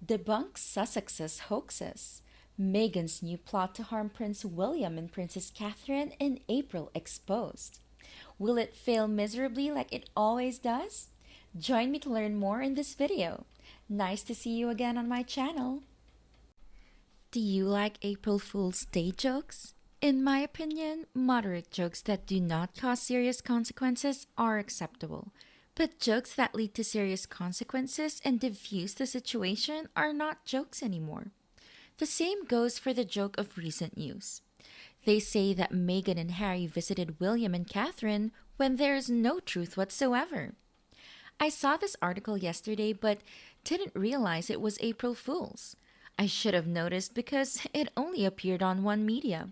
DEBUNK Sussex'S Hoaxes. Meghan's new plot to harm Prince William and Princess Catherine in April exposed. Will it fail miserably like it always does? Join me to learn more in this video. Nice to see you again on my channel. Do you like April Fool's Day jokes? In my opinion, moderate jokes that do not cause serious consequences are acceptable. But jokes that lead to serious consequences and diffuse the situation are not jokes anymore. The same goes for the joke of recent news. They say that Meghan and Harry visited William and Catherine when there is no truth whatsoever. I saw this article yesterday but didn't realize it was April Fool's. I should have noticed because it only appeared on one media.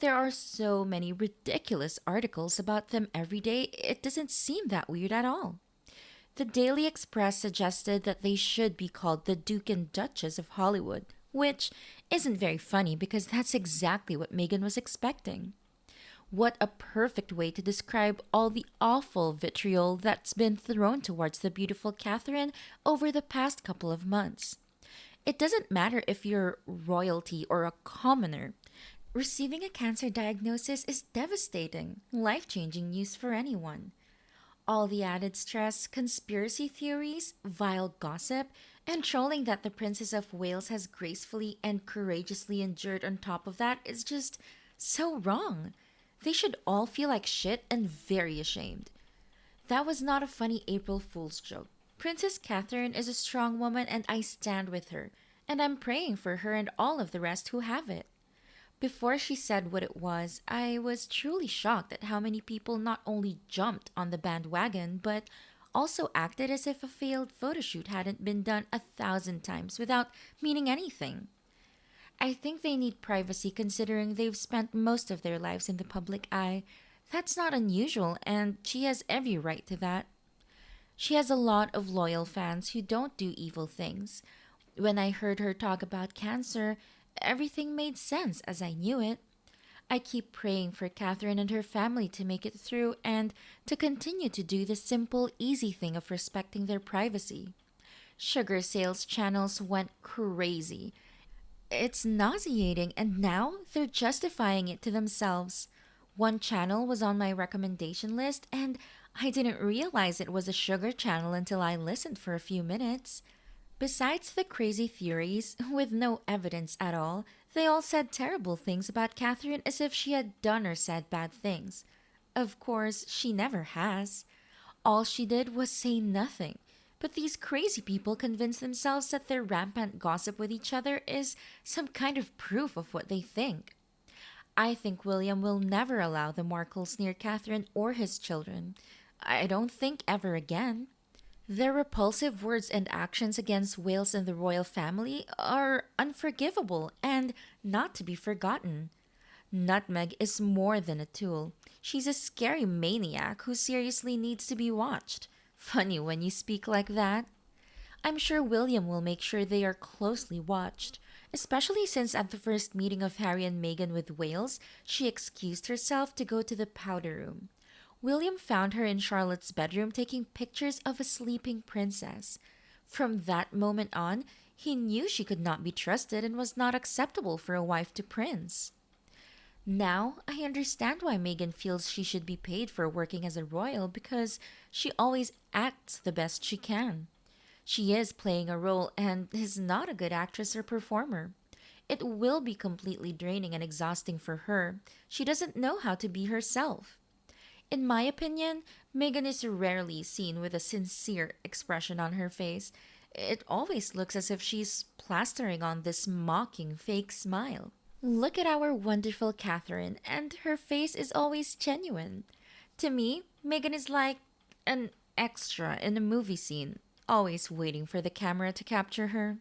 There are so many ridiculous articles about them every day, it doesn't seem that weird at all. The Daily Express suggested that they should be called the Duke and Duchess of Hollywood, which isn't very funny because that's exactly what Meghan was expecting. What a perfect way to describe all the awful vitriol that's been thrown towards the beautiful Catherine over the past couple of months. It doesn't matter if you're royalty or a commoner. Receiving a cancer diagnosis is devastating, life-changing news for anyone. All the added stress, conspiracy theories, vile gossip, and trolling that the Princess of Wales has gracefully and courageously endured on top of that is just so wrong. They should all feel like shit and very ashamed. That was not a funny April Fool's joke. Princess Catherine is a strong woman and I stand with her, and I'm praying for her and all of the rest who have it. Before she said what it was, I was truly shocked at how many people not only jumped on the bandwagon, but also acted as if a failed photoshoot hadn't been done 1,000 times without meaning anything. I think they need privacy considering they've spent most of their lives in the public eye. That's not unusual, and she has every right to that. She has a lot of loyal fans who don't do evil things. When I heard her talk about cancer, everything made sense as I knew it. I keep praying for Catherine and her family to make it through and to continue to do the simple, easy thing of respecting their privacy. Sugar sales channels went crazy. It's nauseating, and now they're justifying it to themselves. One channel was on my recommendation list, and I didn't realize it was a sugar channel until I listened for a few minutes. Besides the crazy theories, with no evidence at all, they all said terrible things about Catherine as if she had done or said bad things. Of course, she never has. All she did was say nothing. But these crazy people convince themselves that their rampant gossip with each other is some kind of proof of what they think. I think William will never allow the Markles near Catherine or his children. I don't think ever again. Their repulsive words and actions against Wales and the royal family are unforgivable and not to be forgotten. Nutmeg is more than a tool. She's a scary maniac who seriously needs to be watched. Funny when you speak like that. I'm sure William will make sure they are closely watched, especially since at the first meeting of Harry and Meghan with Wales, she excused herself to go to the powder room. William found her in Charlotte's bedroom taking pictures of a sleeping princess. From that moment on, he knew she could not be trusted and was not acceptable for a wife to Prince. Now, I understand why Meghan feels she should be paid for working as a royal because she always acts the best she can. She is playing a role and is not a good actress or performer. It will be completely draining and exhausting for her. She doesn't know how to be herself. In my opinion, Meghan is rarely seen with a sincere expression on her face. It always looks as if she's plastering on this mocking fake smile. Look at our wonderful Catherine, and her face is always genuine. To me, Meghan is like an extra in a movie scene, always waiting for the camera to capture her.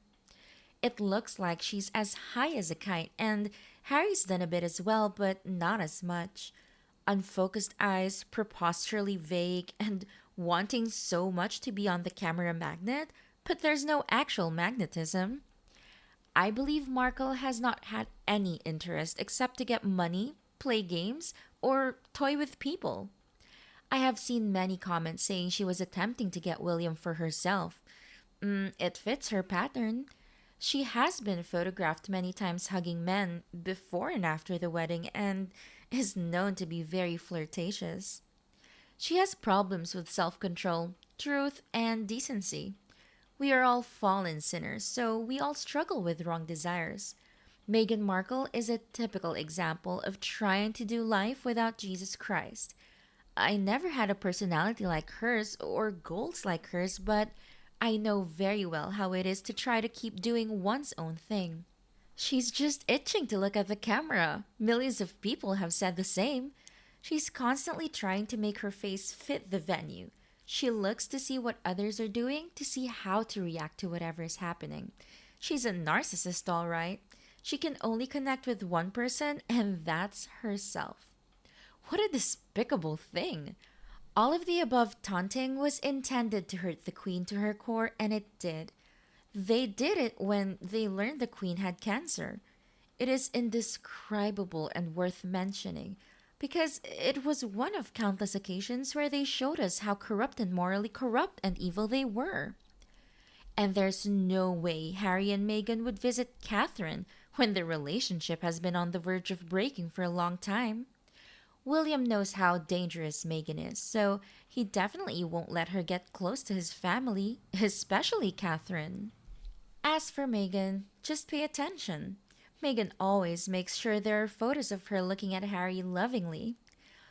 It looks like she's as high as a kite, and Harry's done a bit as well, but not as much. Unfocused eyes, preposterously vague, and wanting so much to be on the camera magnet, but there's no actual magnetism. I believe Markle has not had any interest except to get money, play games, or toy with people. I have seen many comments saying she was attempting to get William for herself. It fits her pattern. She has been photographed many times hugging men before and after the wedding and is known to be very flirtatious. She has problems with self control, truth, and decency. We are all fallen sinners, so we all struggle with wrong desires. Meghan Markle is a typical example of trying to do life without Jesus Christ. I never had a personality like hers or goals like hers, but I know very well how it is to try to keep doing one's own thing. She's just itching to look at the camera. Millions of people have said the same. She's constantly trying to make her face fit the venue. She looks to see what others are doing to see how to react to whatever is happening. She's a narcissist, all right. She can only connect with one person, and that's herself. What a despicable thing! All of the above taunting was intended to hurt the Queen to her core, and it did. They did it when they learned the Queen had cancer. It is indescribable and worth mentioning because it was one of countless occasions where they showed us how corrupt and morally corrupt and evil they were. And there's no way Harry and Meghan would visit Catherine when their relationship has been on the verge of breaking for a long time. William knows how dangerous Meghan is, so he definitely won't let her get close to his family, especially Catherine. As for Meghan, just pay attention. Meghan always makes sure there are photos of her looking at Harry lovingly.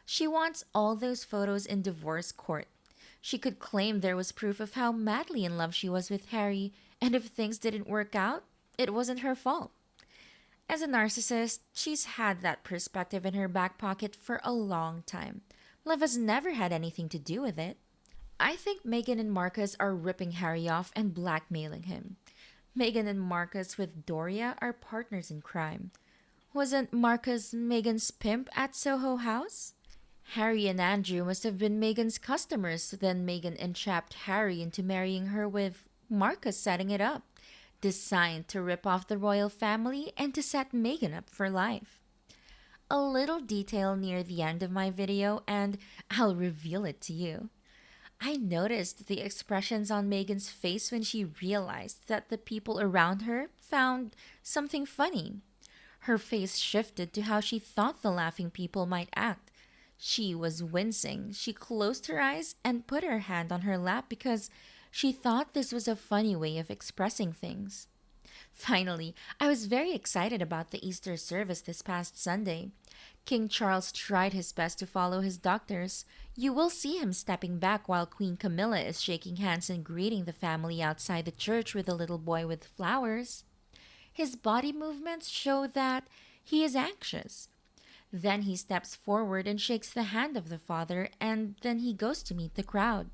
She wants all those photos in divorce court. She could claim there was proof of how madly in love she was with Harry, and if things didn't work out, it wasn't her fault. As a narcissist, she's had that perspective in her back pocket for a long time. Love has never had anything to do with it. I think Meghan and Marcus are ripping Harry off and blackmailing him. Meghan and Marcus with Doria are partners in crime. Wasn't Marcus Meghan's pimp at Soho House? Harry and Andrew must have been Meghan's customers, then Meghan entrapped Harry into marrying her with Marcus setting it up, designed to rip off the royal family and to set Meghan up for life. A little detail near the end of my video and I'll reveal it to you. I noticed the expressions on Meghan's face when she realized that the people around her found something funny. Her face shifted to how she thought the laughing people might act. She was wincing. She closed her eyes and put her hand on her lap because she thought this was a funny way of expressing things. Finally, I was very excited about the Easter service this past Sunday. King Charles tried his best to follow his doctors. You will see him stepping back while Queen Camilla is shaking hands and greeting the family outside the church with a little boy with flowers. His body movements show that he is anxious. Then he steps forward and shakes the hand of the father, and then he goes to meet the crowd.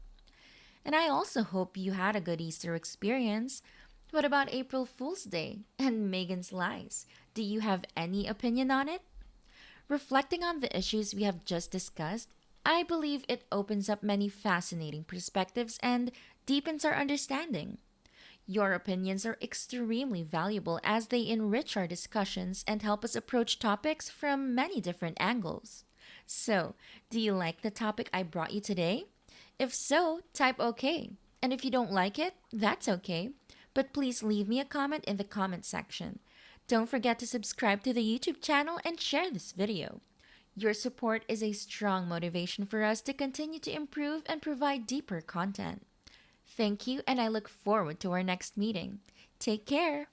And I also hope you had a good Easter experience. What about April Fool's Day and Meghan's lies? Do you have any opinion on it? Reflecting on the issues we have just discussed, I believe it opens up many fascinating perspectives and deepens our understanding. Your opinions are extremely valuable as they enrich our discussions and help us approach topics from many different angles. So, do you like the topic I brought you today? If so, type OK. And if you don't like it, that's okay. But please leave me a comment in the comment section. Don't forget to subscribe to the YouTube channel and share this video. Your support is a strong motivation for us to continue to improve and provide deeper content. Thank you, and I look forward to our next meeting. Take care.